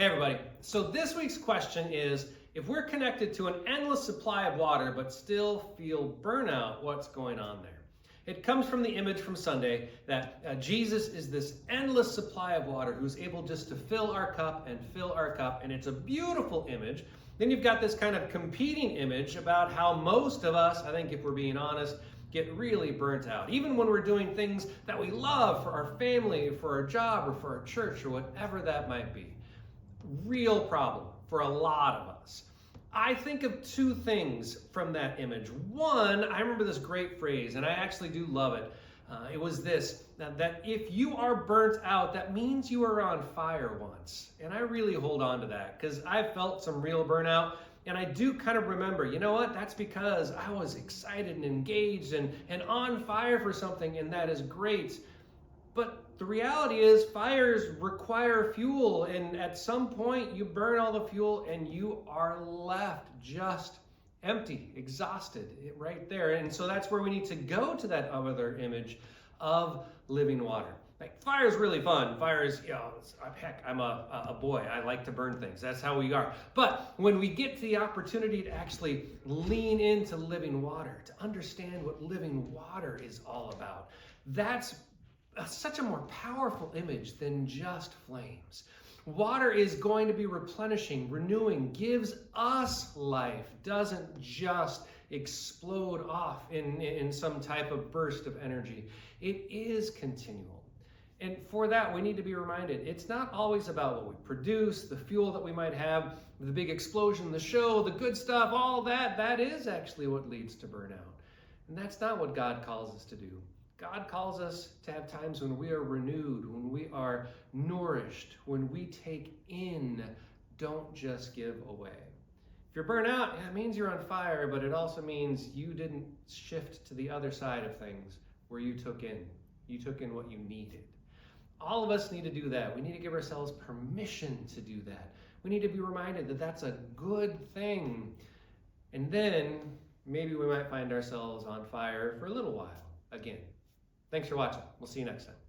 Hey everybody, so this week's question is, if we're connected to an endless supply of water but still feel burnout, what's going on there? It comes from the image from Sunday that Jesus is this endless supply of water who's able just to fill our cup and fill our cup, and it's a beautiful image. Then you've got this kind of competing image about how most of us, I think if we're being honest, get really burnt out. Even when we're doing things that we love for our family, for our job, or for our church, or whatever that might be. Real problem for a lot of us. I think of two things from that image. One, I remember this great phrase, and I actually do love it. It was this, that if you are burnt out, that means you were on fire once. And I really hold on to that because I've felt some real burnout. And I do kind of remember, you know what, that's because I was excited and engaged and on fire for something, and that is great. But the reality is fires require fuel, and at some point you burn all the fuel and you are left just empty, exhausted, right there. And so that's where we need to go to that other image of living water. Like, fire is really fun. Fire is, heck, I'm a boy. I like to burn things. That's how we are. But when we get to the opportunity to actually lean into living water, to understand what living water is all about, that's such a more powerful image than just flames. Water is going to be replenishing, renewing, gives us life, doesn't just explode off in some type of burst of energy. It is continual. And for that, we need to be reminded, it's not always about what we produce, the fuel that we might have, the big explosion, the show, the good stuff, all that. That is actually what leads to burnout. And that's not what God calls us to do. God calls us to have times when we are renewed, when we are nourished, when we take in, don't just give away. If you're burnt out, it means you're on fire, but it also means you didn't shift to the other side of things where you took in. You took in what you needed. All of us need to do that. We need to give ourselves permission to do that. We need to be reminded that that's a good thing. And then maybe we might find ourselves on fire for a little while again. Thanks for watching. We'll see you next time.